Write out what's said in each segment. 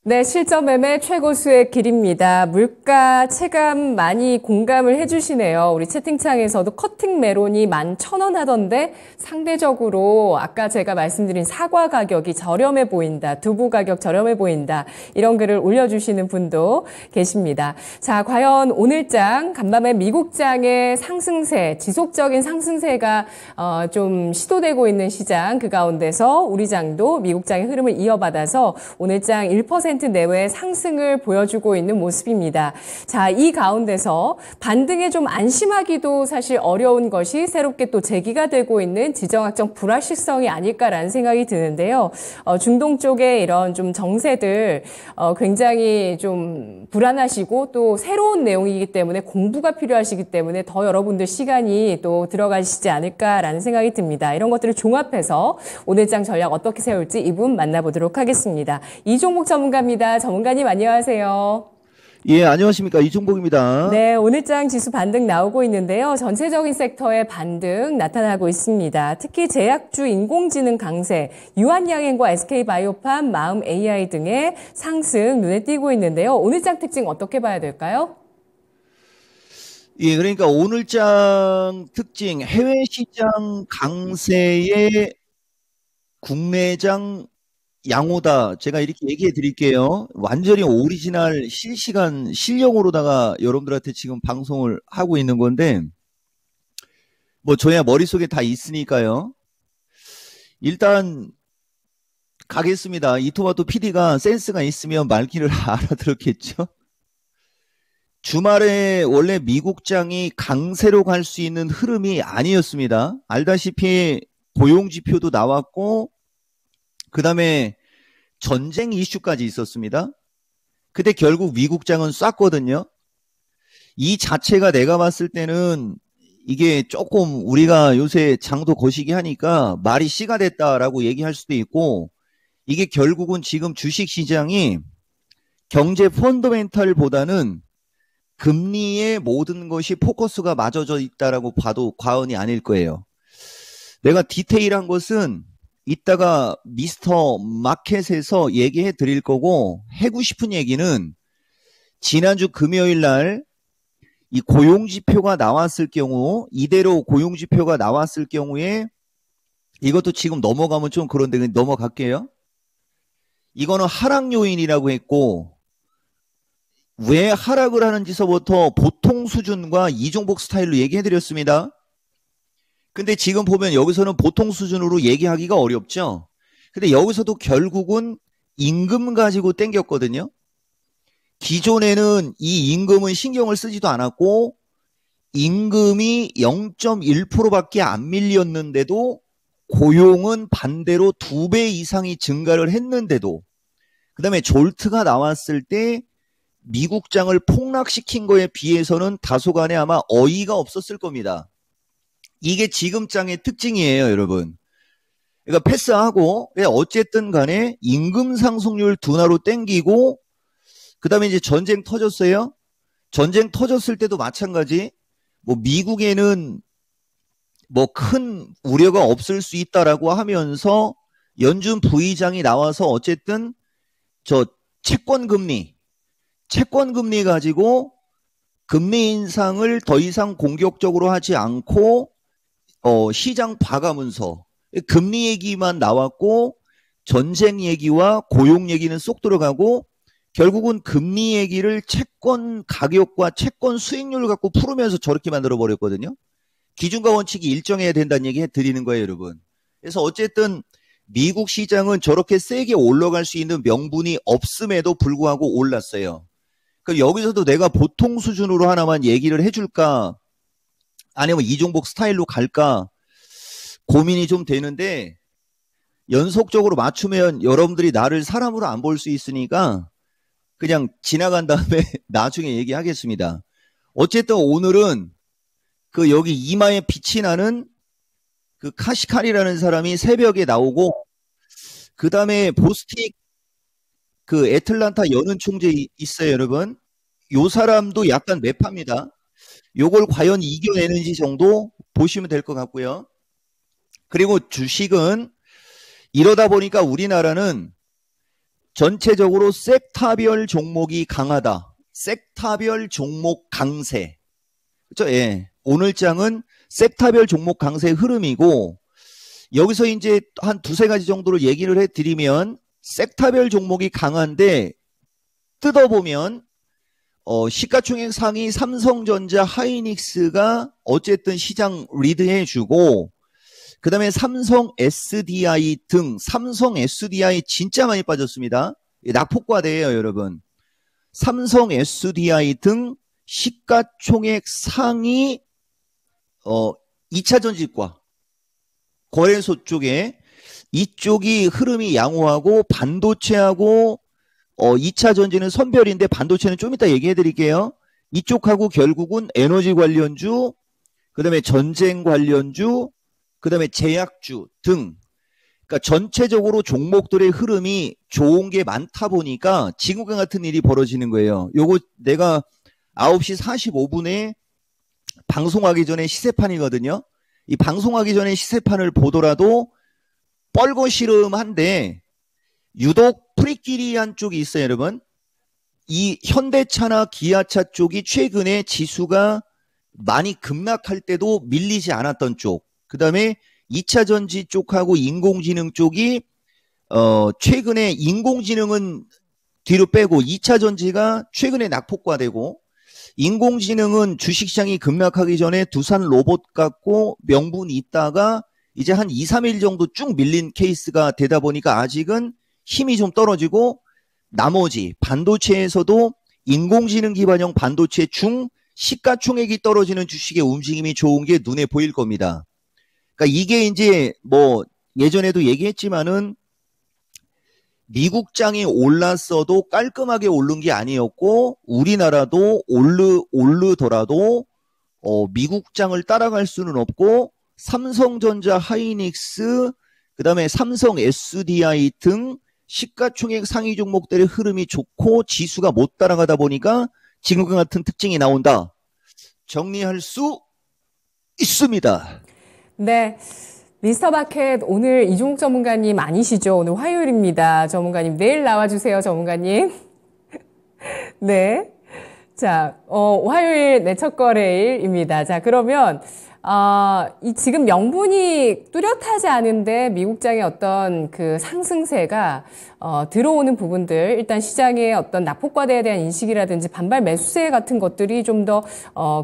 네, 실전 매매 최고 수익 길입니다. 물가 체감 많이 공감을 해주시네요. 우리 채팅창에서도 커팅 메론이 11,000원 하던데 상대적으로 아까 제가 말씀드린 사과 가격이 저렴해 보인다. 두부 가격 저렴해 보인다. 이런 글을 올려주시는 분도 계십니다. 자, 과연 오늘장 간밤에 미국장의 상승세, 지속적인 상승세가 좀 시도되고 있는 시장 그 가운데서 우리 장도 미국장의 흐름을 이어받아서 오늘장 1% 내외의 상승을 보여주고 있는 모습입니다. 자, 이 가운데서 반등에 좀 안심하기도 사실 어려운 것이 새롭게 또 제기가 되고 있는 지정학적 불확실성이 아닐까라는 생각이 드는데요. 중동 쪽에 이런 좀 정세들 굉장히 좀 불안하시고 또 새로운 내용이기 때문에 공부가 필요하시기 때문에 더 여러분들 시간이 또 들어가시지 않을까라는 생각이 듭니다. 이런 것들을 종합해서 오늘장 전략 어떻게 세울지 이분 만나보도록 하겠습니다. 이종목 전문가입니다. 전문가님 안녕하세요. 예, 안녕하십니까. 이종복입니다. 네, 오늘장 지수 반등 나오고 있는데요. 전체적인 섹터의 반등 나타나고 있습니다. 특히 제약주 인공지능 강세, 유한양행과 SK바이오팜, 마음 AI 등의 상승 눈에 띄고 있는데요. 오늘장 특징 어떻게 봐야 될까요? 예, 그러니까 오늘장 특징, 해외 시장 강세에 국내장 양호다. 제가 이렇게 얘기해 드릴게요. 완전히 오리지널 실시간 실력으로다가 여러분들한테 지금 방송을 하고 있는 건데, 뭐 저야 머릿속에 다 있으니까요. 일단 가겠습니다. 이토마토 PD가 센스가 있으면 말귀를 알아들었겠죠. 주말에 원래 미국장이 강세로 갈 수 있는 흐름이 아니었습니다. 알다시피 고용지표도 나왔고 그 다음에 전쟁 이슈까지 있었습니다. 근데 결국 미국장은 쐈거든요. 이 자체가 내가 봤을 때는 이게 조금 우리가 요새 장도 거시기 하니까 말이 씨가 됐다라고 얘기할 수도 있고, 이게 결국은 지금 주식시장이 경제 펀더멘탈보다는 금리의 모든 것이 포커스가 맞춰져 있다라고 봐도 과언이 아닐 거예요. 내가 디테일한 것은 이따가 미스터 마켓에서 얘기해 드릴 거고, 하고 싶은 얘기는 지난주 금요일 날 이 고용지표가 나왔을 경우, 이대로 고용지표가 나왔을 경우에, 이것도 지금 넘어가면 좀 그런데 넘어갈게요. 이거는 하락 요인이라고 했고, 왜 하락을 하는지서부터 보통 수준과 이종복 스타일로 얘기해 드렸습니다. 근데 지금 보면 여기서는 보통 수준으로 얘기하기가 어렵죠. 근데 여기서도 결국은 임금 가지고 땡겼거든요. 기존에는 이 임금은 신경을 쓰지도 않았고 임금이 0.1%밖에 안 밀렸는데도 고용은 반대로 2배 이상이 증가를 했는데도, 그 다음에 졸트가 나왔을 때 미국장을 폭락시킨 거에 비해서는 다소간에 아마 어이가 없었을 겁니다. 이게 지금 장의 특징이에요, 여러분. 그러니까 패스하고 어쨌든 간에 임금 상승률 둔화로 땡기고, 그 다음에 이제 전쟁 터졌어요. 전쟁 터졌을 때도 마찬가지. 뭐 미국에는 뭐 큰 우려가 없을 수 있다라고 하면서 연준 부의장이 나와서 어쨌든 저 채권금리 가지고 금리 인상을 더 이상 공격적으로 하지 않고 시장 봐가면서 금리 얘기만 나왔고 전쟁 얘기와 고용 얘기는 쏙 들어가고, 결국은 금리 얘기를 채권 가격과 채권 수익률을 갖고 풀으면서 저렇게 만들어 버렸거든요. 기준과 원칙이 일정해야 된다는 얘기 해드리는 거예요, 여러분. 그래서 어쨌든 미국 시장은 저렇게 세게 올라갈 수 있는 명분이 없음에도 불구하고 올랐어요. 그럼 여기서도 내가 보통 수준으로 하나만 얘기를 해줄까, 아니면 이종복 스타일로 갈까 고민이 좀 되는데, 연속적으로 맞추면 여러분들이 나를 사람으로 안 볼 수 있으니까 그냥 지나간 다음에 나중에 얘기하겠습니다. 어쨌든 오늘은 그 여기 이마에 빛이 나는 그 카시칼이라는 사람이 새벽에 나오고, 그 다음에 보스틱 그 애틀란타 연은 총재 있어요, 여러분. 요 사람도 약간 매파입니다. 요걸 과연 이겨내는지 정도 보시면 될 것 같고요. 그리고 주식은 이러다 보니까 우리나라는 전체적으로 섹터별 종목이 강하다. 섹터별 종목 강세. 그렇죠? 예. 오늘 장은 섹터별 종목 강세 흐름이고, 여기서 이제 한 두세 가지 정도를 얘기를 해드리면, 섹터별 종목이 강한데 뜯어보면 시가총액 상위 삼성전자, 하이닉스가 어쨌든 시장 리드해주고, 그 다음에 삼성 SDI 등, 삼성 SDI 진짜 많이 빠졌습니다. 낙폭과대예요, 여러분. 삼성 SDI 등 시가총액 상위 2차 전지과 거래소 쪽에 이쪽이 흐름이 양호하고, 반도체하고 2차 전지는 선별인데 반도체는 좀 이따 얘기해 드릴게요. 이쪽하고 결국은 에너지 관련주, 그 다음에 전쟁 관련주, 그 다음에 제약주 등, 그러니까 전체적으로 종목들의 흐름이 좋은 게 많다 보니까 지금과 같은 일이 벌어지는 거예요. 요거 내가 9시 45분에 방송하기 전에 시세판이거든요. 이 방송하기 전에 시세판을 보더라도 뻘거시름한데 유독 프리끼리한 쪽이 있어요, 여러분. 이 현대차나 기아차 쪽이 최근에 지수가 많이 급락할 때도 밀리지 않았던 쪽. 그 다음에 2차 전지 쪽하고 인공지능 쪽이 최근에 인공지능은 뒤로 빼고 2차 전지가 최근에 낙폭과되고, 인공지능은 주식시장이 급락하기 전에 두산 로봇 갖고 명분이 있다가 이제 한 2, 3일 정도 쭉 밀린 케이스가 되다 보니까 아직은 힘이 좀 떨어지고, 나머지 반도체에서도 인공지능 기반형 반도체 중 시가총액이 떨어지는 주식의 움직임이 좋은 게 눈에 보일 겁니다. 그러니까 이게 이제 뭐 예전에도 얘기했지만은 미국장이 올랐어도 깔끔하게 오른 게 아니었고, 우리나라도 오르더라도 미국장을 따라갈 수는 없고, 삼성전자, 하이닉스, 그 다음에 삼성 SDI 등 시가총액 상위 종목들의 흐름이 좋고 지수가 못 따라가다 보니까 지금과 같은 특징이 나온다. 정리할 수 있습니다. 네. 미스터 마켓 오늘 이종욱 전문가님 아니시죠? 오늘 화요일입니다. 전문가님 내일 나와주세요, 전문가님. 네. 자, 화요일 내첫거래일입니다. 자, 그러면 이 지금 명분이 뚜렷하지 않은데 미국장의 어떤 그 상승세가 들어오는 부분들, 일단 시장의 어떤 낙폭과대에 대한 인식이라든지 반발 매수세 같은 것들이 좀 더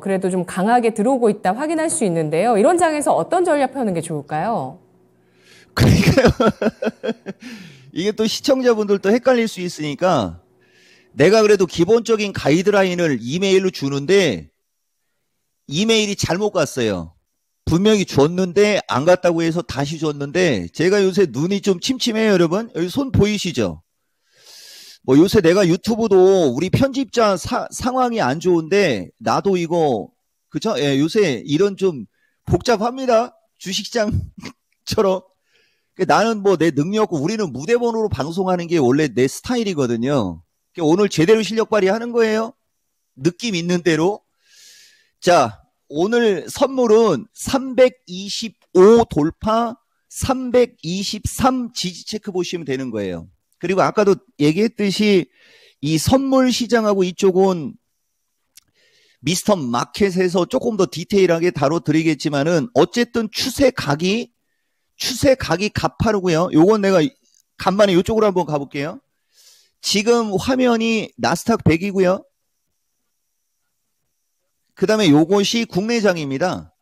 그래도 좀 강하게 들어오고 있다 확인할 수 있는데요. 이런 장에서 어떤 전략 펴는 게 좋을까요? 그러니까요. 이게 또 시청자분들도 헷갈릴 수 있으니까 내가 그래도 기본적인 가이드라인을 이메일로 주는데 이메일이 잘못 갔어요. 분명히 줬는데 안 갔다고 해서 다시 줬는데, 제가 요새 눈이 좀 침침해요, 여러분. 여기 손 보이시죠? 뭐 요새 내가 유튜브도 우리 편집자 상황이 안 좋은데 나도 이거 그죠? 예, 요새 이런 좀 복잡합니다. 주식시장처럼. 나는 뭐 내 능력, 우리는 무대번호로 방송하는 게 원래 내 스타일이거든요. 오늘 제대로 실력 발휘하는 거예요. 느낌 있는 대로. 자, 오늘 선물은 325 돌파, 323 지지 체크 보시면 되는 거예요. 그리고 아까도 얘기했듯이 이 선물 시장하고 이쪽은 미스터 마켓에서 조금 더 디테일하게 다뤄드리겠지만은 어쨌든 추세각이 가파르고요. 요건 내가 간만에 이쪽으로 한번 가볼게요. 지금 화면이 나스닥 100이고요. 그 다음에 요것이 국내장입니다.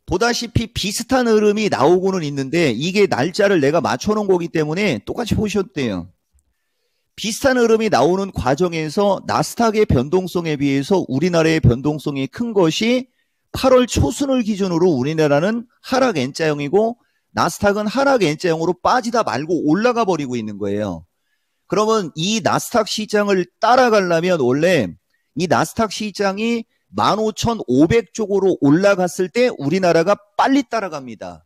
보다시피 비슷한 흐름이 나오고는 있는데 이게 날짜를 내가 맞춰놓은 거기 때문에 똑같이 보셔도 돼요. 비슷한 흐름이 나오는 과정에서 나스닥의 변동성에 비해서 우리나라의 변동성이 큰 것이 8월 초순을 기준으로 우리나라는 하락 N자형이고 나스닥은 하락 N자형으로 빠지다 말고 올라가 버리고 있는 거예요. 그러면 이 나스닥 시장을 따라가려면 원래 이 나스닥 시장이 15,500 쪽으로 올라갔을 때 우리나라가 빨리 따라갑니다.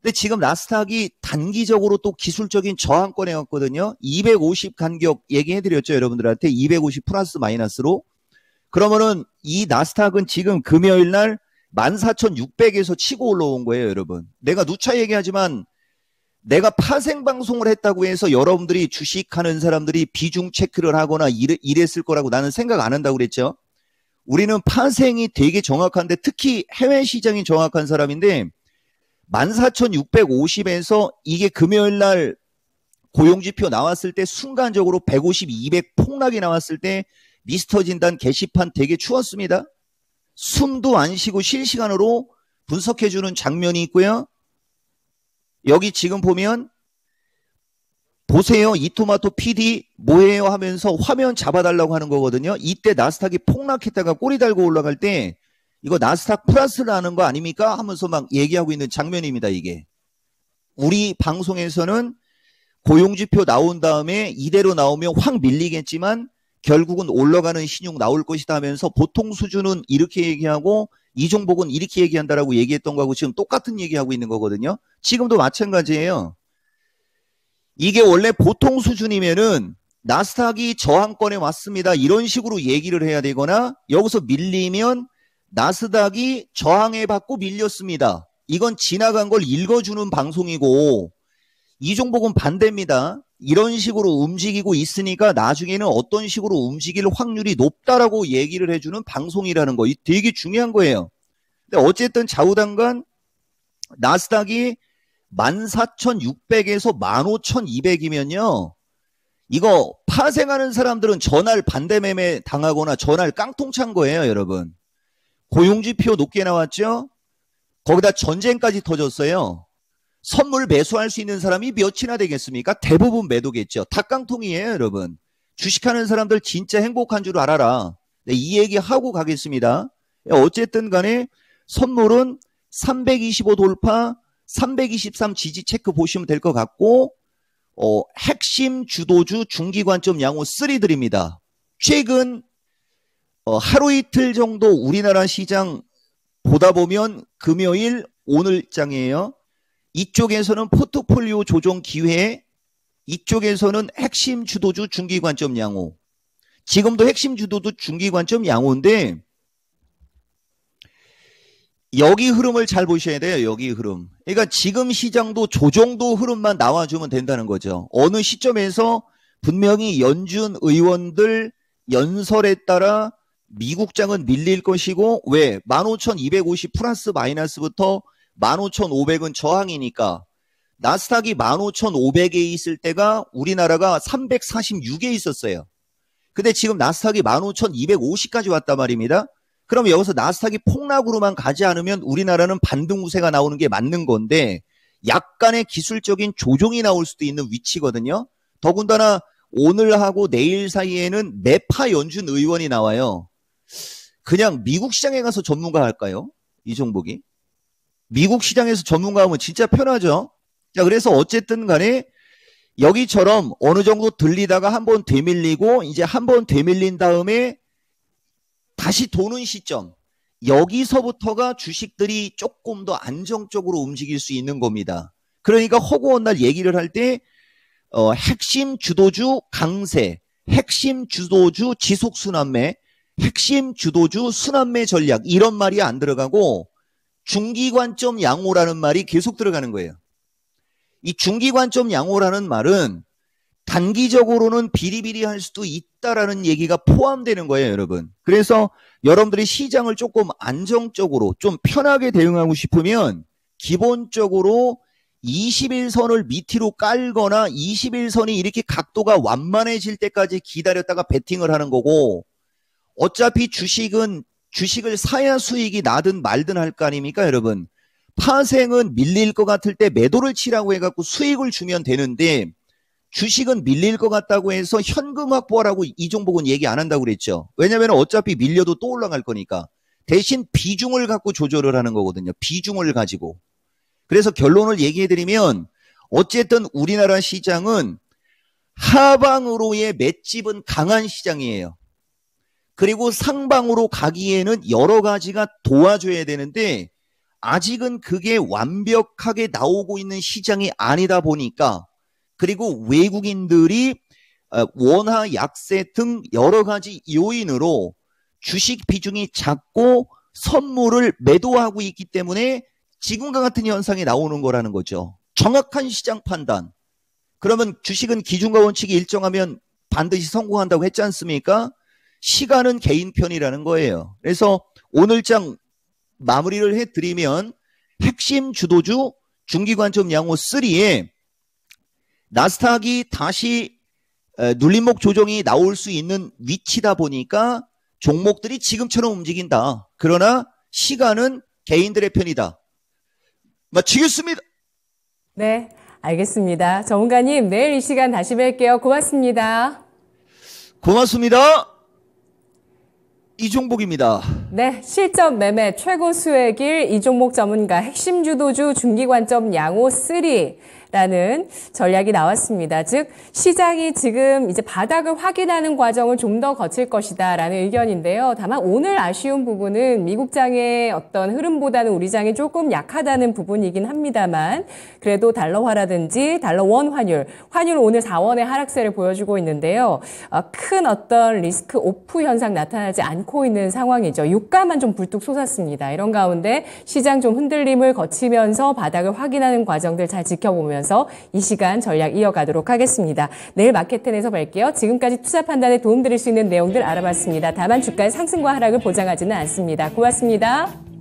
근데 지금 나스닥이 단기적으로 또 기술적인 저항권에 왔거든요. 250 간격 얘기해드렸죠, 여러분들한테. 250 플러스 마이너스로. 그러면은 이 나스닥은 지금 금요일 날 14,600에서 치고 올라온 거예요, 여러분. 내가 누차 얘기하지만 내가 파생 방송을 했다고 해서 여러분들이 주식하는 사람들이 비중 체크를 하거나 이랬을 거라고 나는 생각 안 한다고 그랬죠. 우리는 파생이 되게 정확한데 특히 해외 시장이 정확한 사람인데 14,650에서 이게 금요일 날 고용지표 나왔을 때 순간적으로 150, 200 폭락이 나왔을 때 미스터 진단 게시판 되게 추웠습니다. 숨도 안 쉬고 실시간으로 분석해주는 장면이 있고요. 여기 지금 보면 보세요. 이토마토 PD 뭐해요 하면서 화면 잡아달라고 하는 거거든요. 이때 나스닥이 폭락했다가 꼬리 달고 올라갈 때 이거 나스닥 플러스라는 거 아닙니까? 하면서 막 얘기하고 있는 장면입니다. 이게. 우리 방송에서는 고용지표 나온 다음에 이대로 나오면 확 밀리겠지만 결국은 올라가는 신용 나올 것이다 하면서 보통 수준은 이렇게 얘기하고 이 종목은 이렇게 얘기한다라고 얘기했던 거하고 지금 똑같은 얘기하고 있는 거거든요. 지금도 마찬가지예요. 이게 원래 보통 수준이면은 나스닥이 저항권에 왔습니다. 이런 식으로 얘기를 해야 되거나 여기서 밀리면 나스닥이 저항해 받고 밀렸습니다. 이건 지나간 걸 읽어주는 방송이고 이 종목은 반대입니다. 이런 식으로 움직이고 있으니까 나중에는 어떤 식으로 움직일 확률이 높다라고 얘기를 해주는 방송이라는 거. 이 되게 중요한 거예요. 근데 어쨌든 좌우당간 나스닥이 14,600에서 15,200이면요. 이거 파생하는 사람들은 전날 반대 매매 당하거나 전날 깡통 찬 거예요, 여러분. 고용지표 높게 나왔죠? 거기다 전쟁까지 터졌어요. 선물 매수할 수 있는 사람이 몇이나 되겠습니까? 대부분 매도겠죠. 다 깡통이에요, 여러분. 주식하는 사람들 진짜 행복한 줄 알아라. 네, 이 얘기 하고 가겠습니다. 어쨌든 간에 선물은 325 돌파, 323 지지 체크 보시면 될 것 같고 핵심 주도주 중기관점 양호 3 드립니다. 최근 하루 이틀 정도 우리나라 시장 보다 보면 금요일 오늘장이에요. 이쪽에서는 포트폴리오 조정 기회, 이쪽에서는 핵심 주도주 중기관점 양호. 지금도 핵심 주도주 중기관점 양호인데 여기 흐름을 잘 보셔야 돼요. 여기 흐름. 그러니까 지금 시장도 저 정도 흐름만 나와주면 된다는 거죠. 어느 시점에서 분명히 연준 의원들 연설에 따라 미국장은 밀릴 것이고 왜? 15,250 플러스 마이너스부터 15,500은 저항이니까 나스닥이 15,500에 있을 때가 우리나라가 346에 있었어요. 근데 지금 나스닥이 15,250까지 왔단 말입니다. 그럼 여기서 나스닥이 폭락으로만 가지 않으면 우리나라는 반등 우세가 나오는 게 맞는 건데 약간의 기술적인 조정이 나올 수도 있는 위치거든요. 더군다나 오늘하고 내일 사이에는 매파 연준 의원이 나와요. 그냥 미국 시장에 가서 전문가 할까요? 이 종목이. 미국 시장에서 전문가 하면 진짜 편하죠. 자, 그래서 어쨌든 간에 여기처럼 어느 정도 들리다가 한번 되밀리고 이제 한번 되밀린 다음에 다시 도는 시점. 여기서부터가 주식들이 조금 더 안정적으로 움직일 수 있는 겁니다. 그러니까 허구한 날 얘기를 할 때 핵심 주도주 강세, 핵심 주도주 지속 순환매, 핵심 주도주 순환매 전략 이런 말이 안 들어가고 중기관점 양호라는 말이 계속 들어가는 거예요. 이 중기관점 양호라는 말은 단기적으로는 비리비리할 수도 있다라는 얘기가 포함되는 거예요, 여러분. 그래서 여러분들이 시장을 조금 안정적으로 좀 편하게 대응하고 싶으면 기본적으로 21선을 밑으로 깔거나 21선이 이렇게 각도가 완만해질 때까지 기다렸다가 베팅을 하는 거고 어차피 주식을 사야 수익이 나든 말든 할 거 아닙니까, 여러분. 파생은 밀릴 것 같을 때 매도를 치라고 해갖고 수익을 주면 되는데 주식은 밀릴 것 같다고 해서 현금 확보하라고 이 종목은 얘기 안 한다고 그랬죠. 왜냐면 어차피 밀려도 또 올라갈 거니까. 대신 비중을 갖고 조절을 하는 거거든요. 비중을 가지고. 그래서 결론을 얘기해드리면 어쨌든 우리나라 시장은 하방으로의 맷집은 강한 시장이에요. 그리고 상방으로 가기에는 여러 가지가 도와줘야 되는데 아직은 그게 완벽하게 나오고 있는 시장이 아니다 보니까 그리고 외국인들이 원화 약세 등 여러 가지 요인으로 주식 비중이 작고 선물을 매도하고 있기 때문에 지금과 같은 현상이 나오는 거라는 거죠. 정확한 시장 판단. 그러면 주식은 기준과 원칙이 일정하면 반드시 성공한다고 했지 않습니까? 시간은 개인 편이라는 거예요. 그래서 오늘 장 마무리를 해드리면 핵심 주도주 중기관점 양호 3에 나스닥이 다시 눌림목 조정이 나올 수 있는 위치다 보니까 종목들이 지금처럼 움직인다. 그러나 시간은 개인들의 편이다. 마치겠습니다. 네, 알겠습니다. 전문가님, 내일 이 시간 다시 뵐게요. 고맙습니다. 고맙습니다. 이종복입니다. 네, 실전 매매 최고 수익일 이종목 전문가 핵심 주도주 중기관점 양호 3라는 전략이 나왔습니다. 즉, 시장이 지금 이제 바닥을 확인하는 과정을 좀 더 거칠 것이다라는 의견인데요. 다만 오늘 아쉬운 부분은 미국장의 어떤 흐름보다는 우리 장이 조금 약하다는 부분이긴 합니다만 그래도 달러화라든지 달러원 환율 오늘 4원의 하락세를 보여주고 있는데요. 큰 어떤 리스크 오프 현상 나타나지 않고 있는 상황이죠. 유가만 좀 불뚝 솟았습니다. 이런 가운데 시장 좀 흔들림을 거치면서 바닥을 확인하는 과정들 잘 지켜보면서 이 시간 전략 이어가도록 하겠습니다. 내일 마켓텐에서 뵐게요. 지금까지 투자 판단에 도움드릴 수 있는 내용들 알아봤습니다. 다만 주가의 상승과 하락을 보장하지는 않습니다. 고맙습니다.